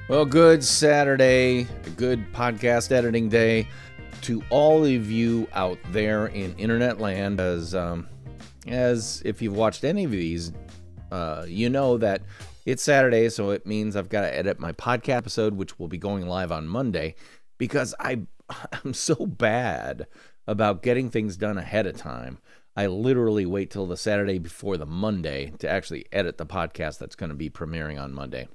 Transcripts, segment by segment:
Well, good Saturday, a good podcast editing day to all of you out there in internet land. As if you've watched any of these, you know that it's Saturday, so it means I've got to edit my podcast episode, which will be going live on Monday, because I'm so bad about getting things done ahead of time. I literally wait till the Saturday before the Monday to actually edit the podcast that's going to be premiering on Monday.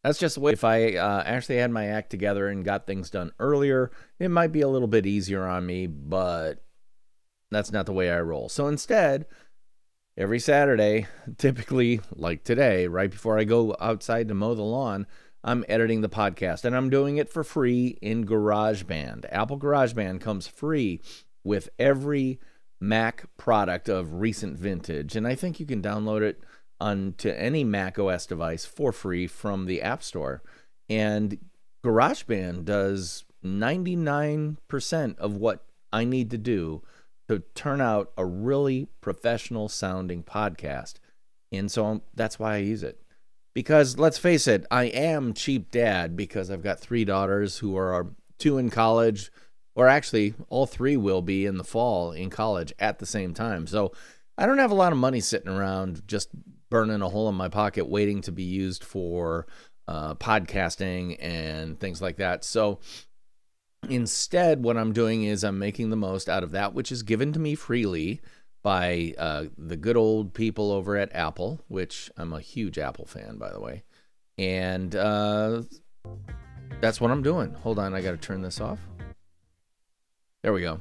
That's just the way. If I actually had my act together and got things done earlier, it might be a little bit easier on me, but that's not the way I roll. So instead, every Saturday, typically like today, right before I go outside to mow the lawn, I'm editing the podcast, and I'm doing it for free in GarageBand. Apple GarageBand comes free with every Mac product of recent vintage, and I think you can download it onto any Mac OS device for free from the App Store. And GarageBand does 99% of what I need to do to turn out a really professional sounding podcast. And so that's why I use it. Because let's face it, I am cheap dad because I've got 3 daughters who are 2 in college, or actually all 3 will be in the fall in college at the same time. So I don't have a lot of money sitting around just burning a hole in my pocket waiting to be used for podcasting and things like that. So instead, what I'm doing is I'm making the most out of that which is given to me freely by the good old people over at Apple, which I'm a huge Apple fan, by the way. And that's what I'm doing. Hold on, I got to turn this off. There we go.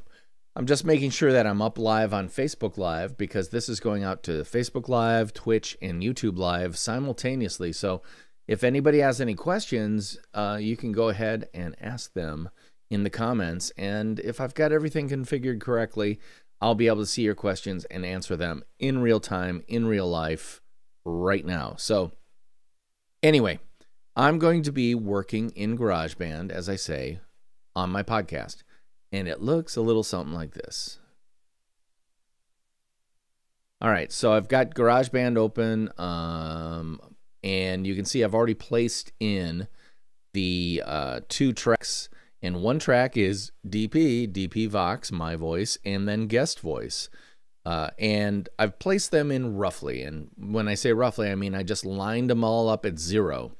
I'm just making sure that I'm up live on Facebook Live, because this is going out to Facebook Live, Twitch, and YouTube Live simultaneously. So if anybody has any questions, you can go ahead and ask them in the comments. And if I've got everything configured correctly, I'll be able to see your questions and answer them in real time, in real life, right now. So anyway, I'm going to be working in GarageBand, as I say, on my podcast. And it looks a little something like this. All right, so I've got GarageBand open, and you can see I've already placed in the 2 tracks. And one track is DP Vox, my voice, and then guest voice. And I've placed them in roughly. And when I say roughly, I mean I just lined them all up at 0,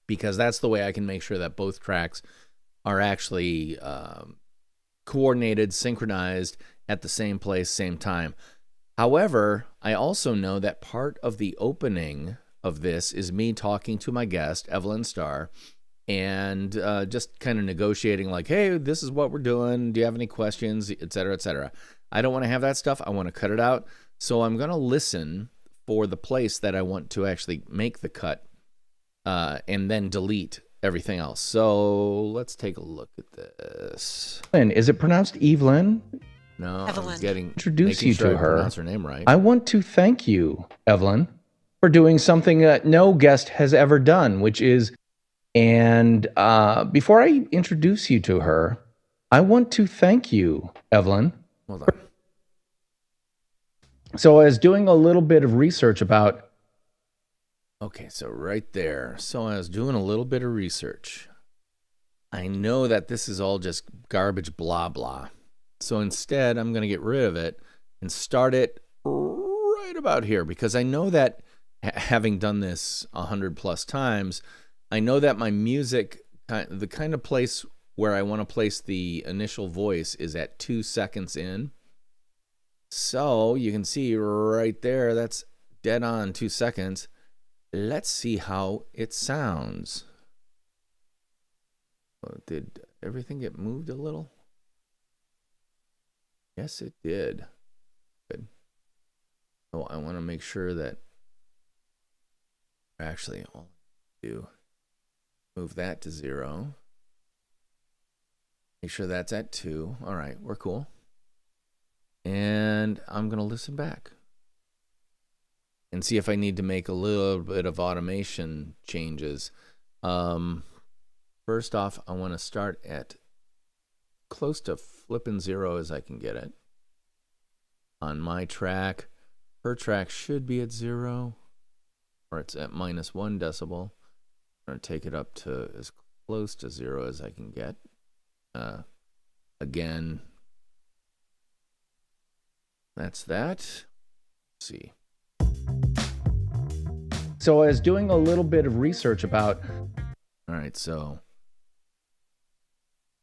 because that's the way I can make sure that both tracks are actually coordinated, synchronized at the same place, same time. However, I also know that part of the opening of this is me talking to my guest, Evelyn Starr, and just kind of negotiating like, hey, this is what we're doing. Do you have any questions, et cetera, et cetera. I don't want to have that stuff. I want to cut it out. So I'm going to listen for the place that I want to actually make the cut and then delete everything else. So let's take a look at this. Is it pronounced Evelyn? No, Evelyn. Introduce you to her. Pronounce her name right. I want to thank you, Evelyn, for doing something that no guest has ever done, which is, and before I introduce you to her, I want to thank you, Evelyn. Hold on. So I was doing a little bit of research about. Okay, so right there. So I was doing a little bit of research. I know that this is all just garbage blah blah. So instead, I'm going to get rid of it and start it right about here, because I know that having done this 100+ times, I know that my music, the kind of place where I want to place the initial voice is at 2 seconds in. So you can see right there, that's dead on 2 seconds. Let's see how it sounds. Did everything get moved a little? Yes, it did. Good. So I want to make sure that actually I'll do move that to 0. Make sure that's at 2. All right, we're cool. And I'm going to listen back and see if I need to make a little bit of automation changes. First off, I want to start at close to flipping 0 as I can get it. On my track, her track should be at 0, or it's at -1 decibel. I'm going to take it up to as close to 0 as I can get. Again, that's that. Let's see. So I was doing a little bit of research about. All right, so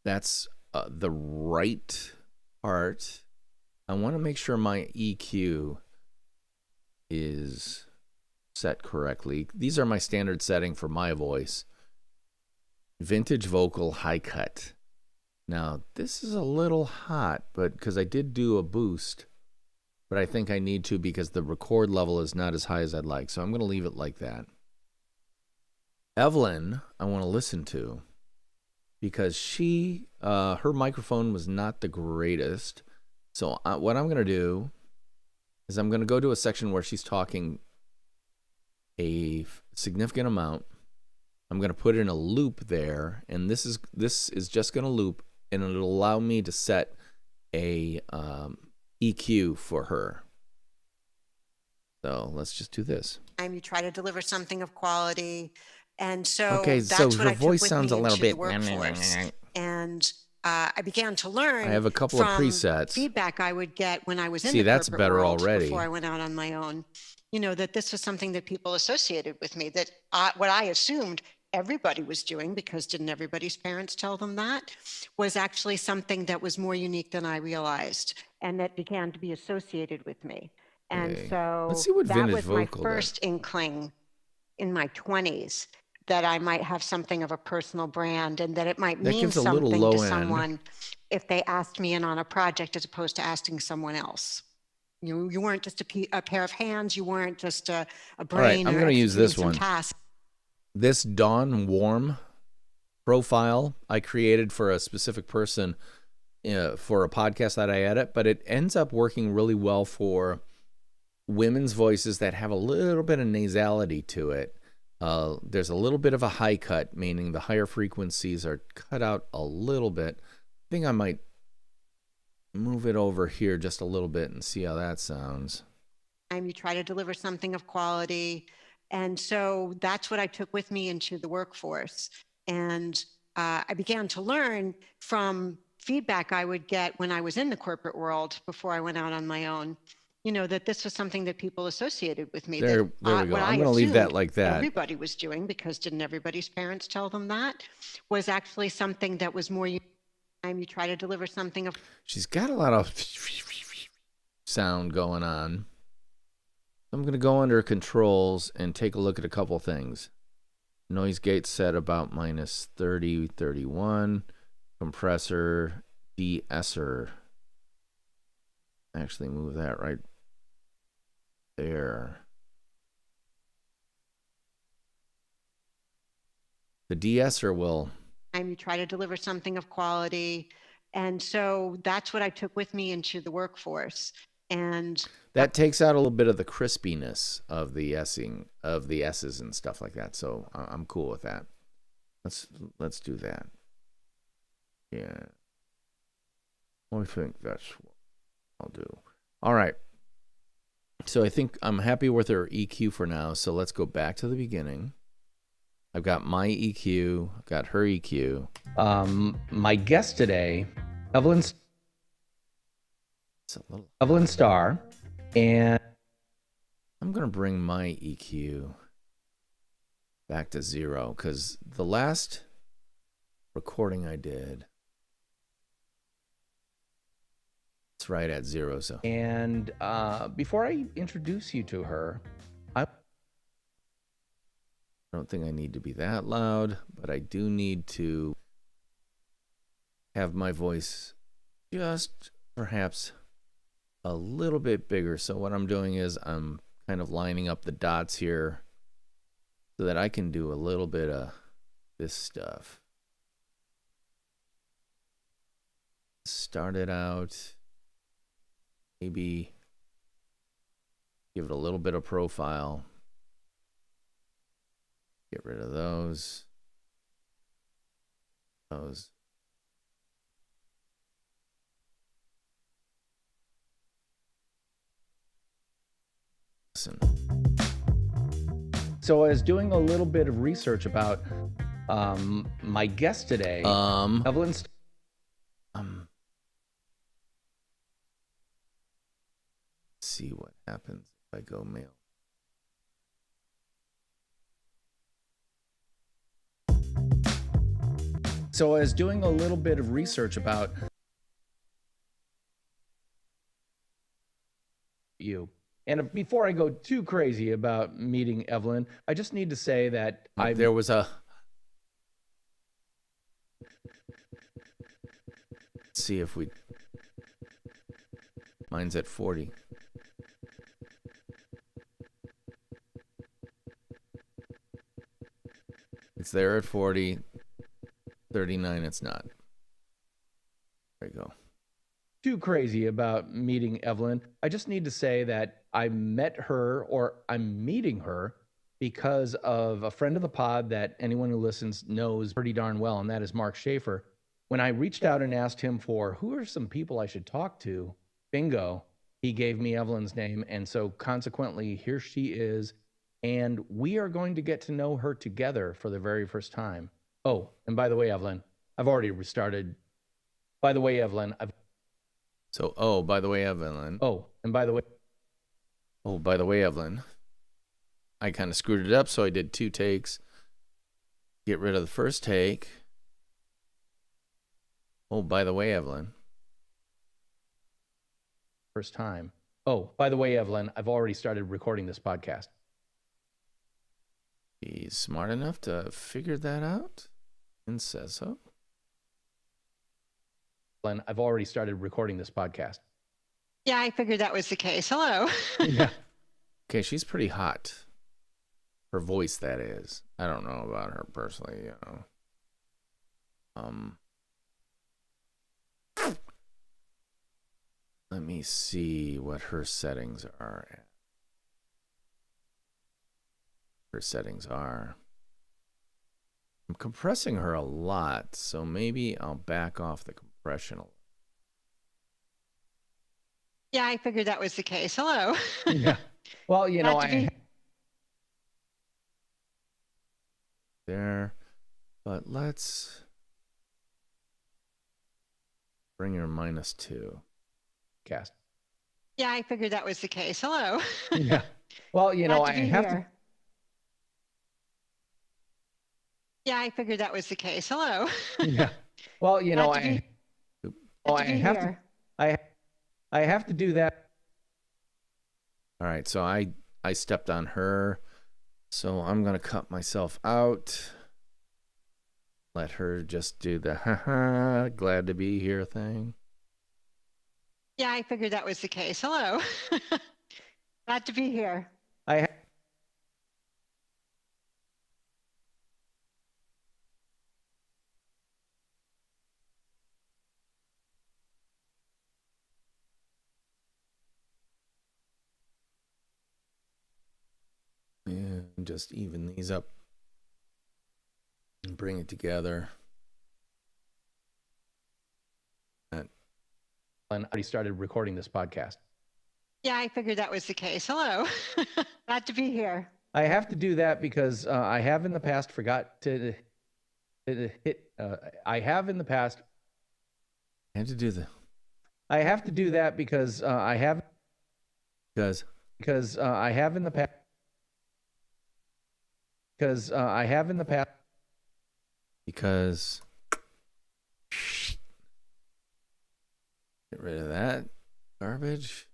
that's the right part. I want to make sure my EQ is set correctly. These are my standard setting for my voice. Vintage vocal high cut. Now, this is a little hot, but because I did do a boost, but I think I need to because the record level is not as high as I'd like. So I'm going to leave it like that. Evelyn, I want to listen to because she, her microphone was not the greatest. So what I'm going to do is I'm going to go to a section where she's talking a significant amount. I'm going to put in a loop there, and this is just going to loop, and it'll allow me to set a EQ for her. So let's just do this. You try to deliver something of quality, and so Okay, that's so what her I took voice with sounds me a little into bit. the workforce. And I began to learn. I have a couple of presets. Feedback I would get when I was in See, the that's corporate better world already. before I went out on my own. You know, that this was something that people associated with me, that what I assumed everybody was doing, because didn't everybody's parents tell them that, was actually something that was more unique than I realized, and that began to be associated with me. And Okay. so Let's see what that vintage was my vocal first inkling in my 20s that I might have something of a personal brand, and that it might That mean gives a little something low to end. someone if they asked me in on a project as opposed to asking someone else. You weren't just a pair of hands. You weren't just a brain. All right, I'm going to use this one. Task. This Dawn Warm profile I created for a specific person for a podcast that I edit, but it ends up working really well for women's voices that have a little bit of nasality to it. There's a little bit of a high cut, meaning the higher frequencies are cut out a little bit. I think I might move it over here just a little bit and see how that sounds. You try to deliver something of quality. And so that's what I took with me into the workforce. And I began to learn from feedback I would get when I was in the corporate world before I went out on my own, you know, that this was something that people associated with me. There we go. I'm going to leave that like that. Everybody was doing, because didn't everybody's parents tell them that, was actually something that was more. You try to deliver something of. She's got a lot of sound going on. I'm going to go under controls and take a look at a couple things. Noise gate set about minus 30, 31. Compressor, de-esser. Actually move that right there. The de-esser will. You try to deliver something of quality. And so that's what I took with me into the workforce. And that takes out a little bit of the crispiness of the S-ing, of the S's and stuff like that. So I'm cool with that. Let's do that. Yeah. I think that's what I'll do. All right. So I think I'm happy with our EQ for now. So let's go back to the beginning. I've got my EQ. I've got her EQ. My guest today, Evelyn Starr, and I'm going to bring my EQ back to 0 because the last recording I did, it's right at 0. So, and before I introduce you to her, I don't think I need to be that loud, but I do need to have my voice just perhaps a little bit bigger. So what I'm doing is I'm kind of lining up the dots here so that I can do a little bit of this stuff. Start it out, maybe give it a little bit of profile. Get rid of those. Listen. So I was doing a little bit of research about my guest today, Evelyn's. Let's see what happens if I go mail. So I was doing a little bit of research about you. And before I go too crazy about meeting Evelyn, I just need to say that There was a... Let's see if we... Mine's at 40. It's there at 40. 39, it's not. There you go. Too crazy about meeting Evelyn. I just need to say that I met her, or I'm meeting her, because of a friend of the pod that anyone who listens knows pretty darn well, and that is Mark Schaefer. When I reached out and asked him for who are some people I should talk to, bingo, he gave me Evelyn's name, and so consequently, here she is, and we are going to get to know her together for the very first time. Oh, and by the way, Evelyn, I've already restarted. By the way, Evelyn, I've... So, oh, by the way, Evelyn. Oh, and by the way... Oh, by the way, Evelyn. I kind of screwed it up, so I did 2 takes. Get rid of the first take. Oh, by the way, Evelyn. First time. Oh, by the way, Evelyn, I've already started recording this podcast. He's smart enough to figure that out and says so. Evelyn, I've already started recording this podcast. Yeah, I figured that was the case. Hello. Yeah. Okay, she's pretty hot. Her voice, that is. I don't know about her personally, you know. Let me see what her settings are at. Her settings are. I'm compressing her a lot, so maybe I'll back off the compression a little. Yeah, I figured that was the case. Hello. Yeah. Well, you know, There. But let's bring her -2. Cast. Yeah, I figured that was the case. Hello. Yeah. Well, you know, I have to. Yeah, I figured that was the case. Hello. Yeah. Well, you know, I have to do that. All right, so I stepped on her, so I'm gonna cut myself out. Let her just do the haha, glad to be here thing. Yeah, I figured that was the case. Hello. Glad to be here. And just even these up and bring it together. And I already started recording this podcast. Yeah, I figured that was the case. Hello. Glad to be here. I have to do that because I have in the past forgot to hit. I have in the past. I had to do the. I have to do that because I have. Because I have in the past. Because I have in the past. Because. Get rid of that garbage.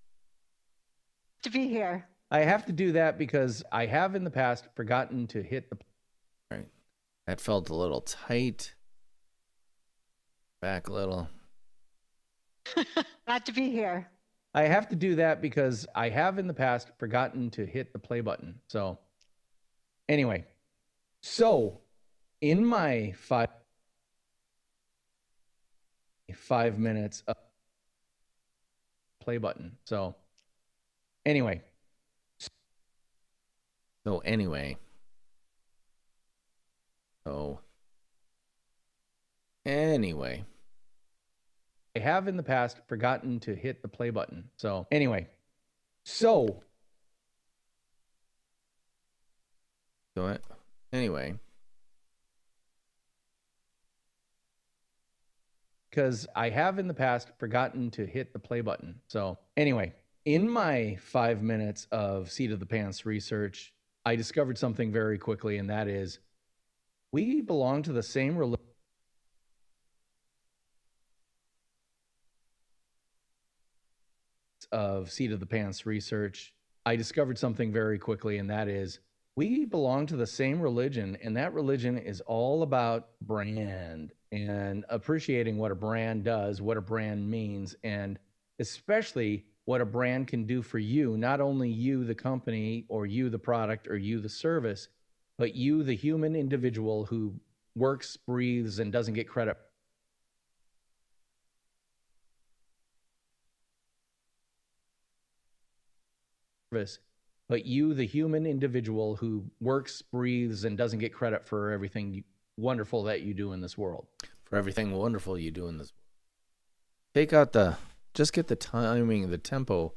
To be here. I have to do that because I have in the past forgotten to hit the. Right. That felt a little tight. Back a little. Glad to be here. I have to do that because I have in the past forgotten to hit the play button. So, anyway, so in my 5 minutes of play button. So, anyway. So, anyway. I have in the past forgotten to hit the play button. So, anyway. So, So anyway, because I have in the past forgotten to hit the play button. So anyway, in my 5 minutes of seat of the pants research, I discovered something very quickly, and that is we belong to the same religion of seat of the pants research. I discovered something very quickly, and that is we belong to the same religion, and that religion is all about brand and appreciating what a brand does, what a brand means, and especially what a brand can do for you, not only you, the company, or you, the product, or you, the service, but you, the human individual who works, breathes, and doesn't get credit. But you, the human individual who works, breathes, and doesn't get credit for everything wonderful that you do in this world. For everything wonderful you do in this world. Just get the timing, the tempo,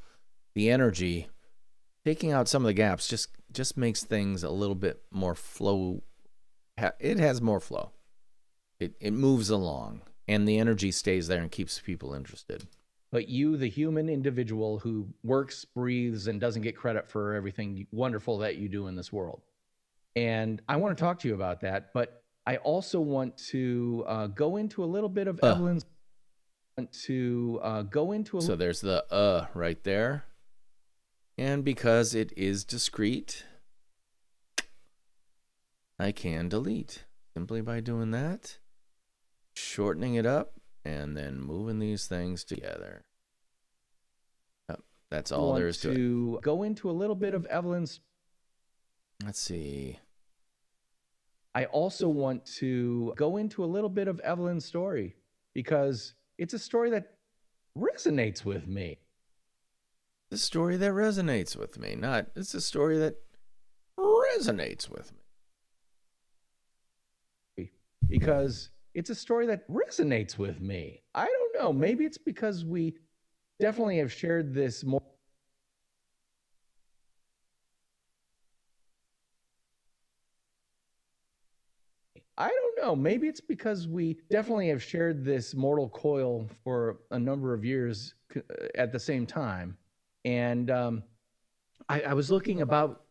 the energy. Taking out some of the gaps just makes things a little bit more flow. It has more flow. It moves along, and the energy stays there and keeps people interested. But you, the human individual who works, breathes, and doesn't get credit for everything wonderful that you do in this world. And I want to talk to you about that, but I also want to go into a little bit of Evelyn's. So there's the right there. And because it is discrete, I can delete simply by doing that, shortening it up, and then moving these things together. That's all there is to it. Go into a little bit of Evelyn's. Let's see. I also want to go into a little bit of Evelyn's story because it's a story that resonates with me. The story that resonates with me, it's a story that resonates with me. Because it's a story that resonates with me. I don't know. Maybe it's because we definitely have shared this more. I don't know. Maybe it's because we definitely have shared this mortal coil for a number of years at the same time. And I was looking about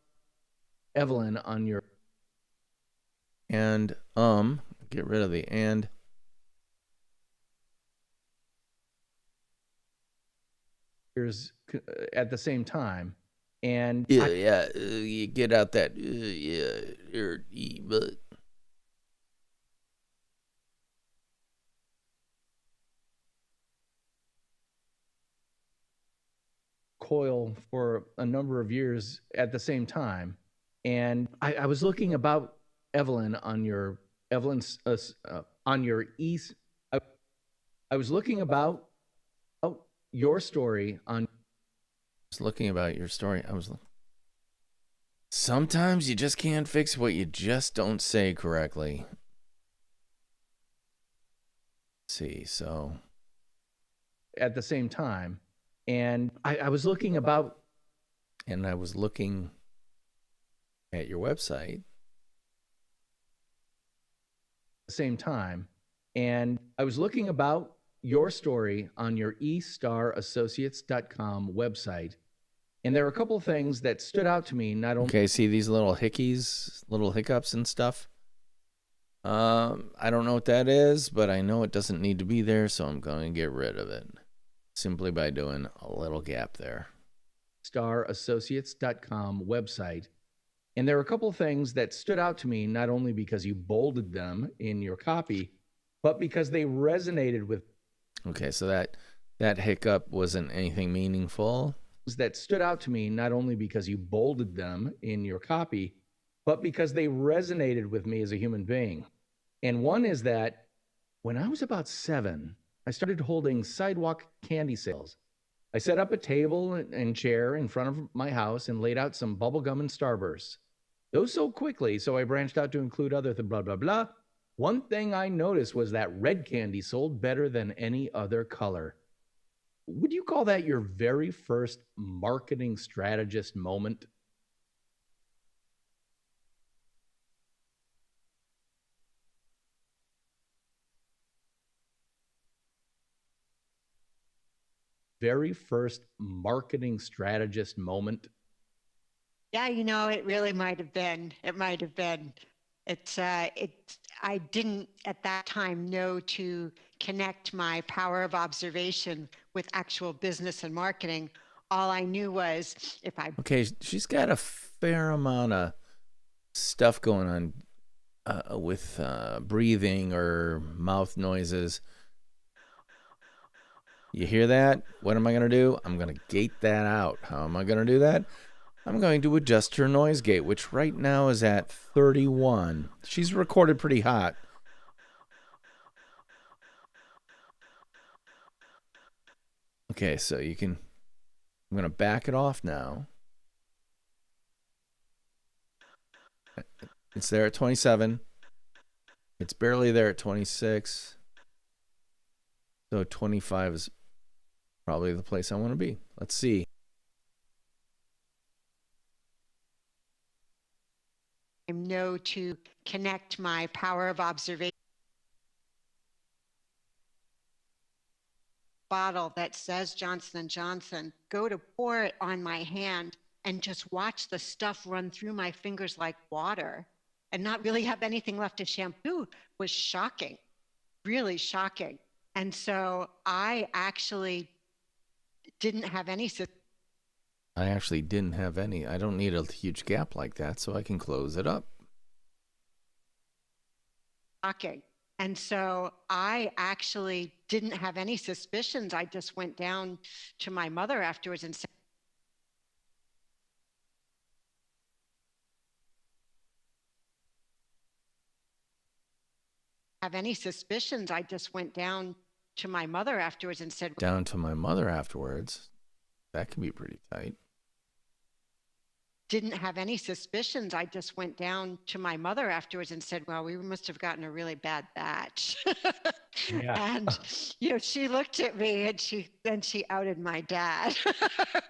Evelyn on your. And get rid of the and. Years at the same time. And you get out that but. Coil for a number of years at the same time, and I was looking about Evelyn on your on your east. I was looking about your story on. I was looking about your story. Sometimes you just can't fix what you just don't say correctly. Let's see, so at the same time. And I was looking about, and I was looking at your website at the same time, and I was looking about your story on your eStarAssociates.com website, and there were a couple of things that stood out to me. Not only okay, see these little hiccups and stuff. I don't know what that is, but I know it doesn't need to be there, so I'm going to get rid of it. Simply by doing a little gap there. StarAssociates.com website. And there were a couple of things that stood out to me, not only because you bolded them in your copy, but because they resonated with. Okay, so that hiccup wasn't anything meaningful. That stood out to me, not only because you bolded them in your copy, but because they resonated with me as a human being. And one is that when I was about 7, I started holding sidewalk candy sales. I set up a table and chair in front of my house and laid out some bubble gum and Starbursts. Those sold quickly, so I branched out to include other blah, blah, blah. One thing I noticed was that red candy sold better than any other color. Would you call that your very first marketing strategist moment? very first marketing strategist moment? Yeah, you know, it really might have been. It might have been. I didn't at that time know to connect my power of observation with actual business and marketing. All I knew was if I Okay, she's got a fair amount of stuff going on with breathing or mouth noises. You hear that? What am I going to do? I'm going to gate that out. How am I going to do that? I'm going to adjust her noise gate, which right now is at 31. She's recorded pretty hot. Okay, so I'm going to back it off now. It's there at 27. It's barely there at 26. So 25 is probably the place I want to be. Let's see. know to connect my power of observation bottle that says Johnson & Johnson, go to pour it on my hand and just watch the stuff run through my fingers like water and not really have anything left to shampoo was shocking, really shocking. And so I actually didn't have any. I don't need a huge gap like that, so I can close it up. Shocking. And so I actually didn't have any suspicions. I just went down to my mother afterwards and said, have any suspicions. I just went down to my mother afterwards and said, Down to my mother afterwards. That can be pretty tight. didn't have any suspicions. I just went down to my mother afterwards and said, well, we must have gotten a really bad batch. Yeah. And, you know, she looked at me and she outed my dad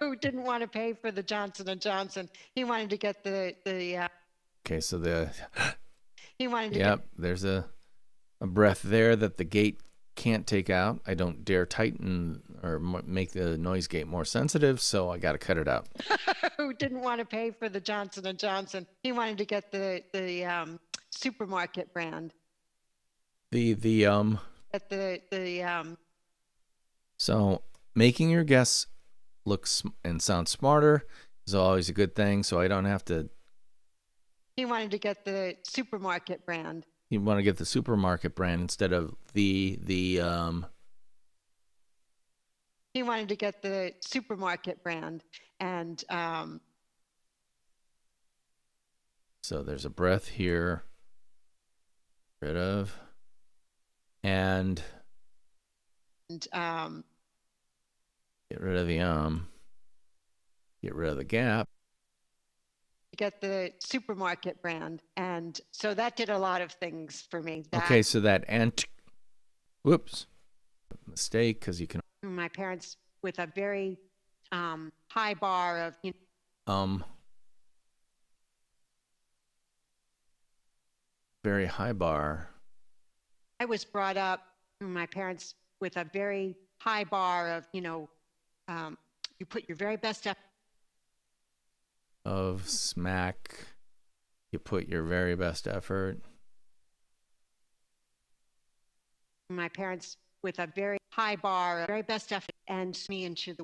who didn't want to pay for the Johnson & Johnson. He wanted to get Okay, so he wanted to yep, there's a breath there that the gate can't take out. I don't dare tighten or make the noise gate more sensitive, so I got to cut it out. who didn't want to pay for the Johnson & Johnson. He wanted to get the supermarket brand. So making your guests look and sound smarter is always a good thing, so I don't have to. He wanted to get the supermarket brand. You want to get the supermarket brand instead of the He wanted to get the supermarket brand. And so there's a breath here. Rid of. And get rid of the get rid of the gap. Get the supermarket brand. And so that did a lot of things for me. Okay, so that whoops, mistake, because you can. My parents with a very high bar of very high bar. I was brought up, my parents with a very high bar of, you put your very best effort. Of smack, you put your very best effort. My parents with a very high bar, very best effort, and me into the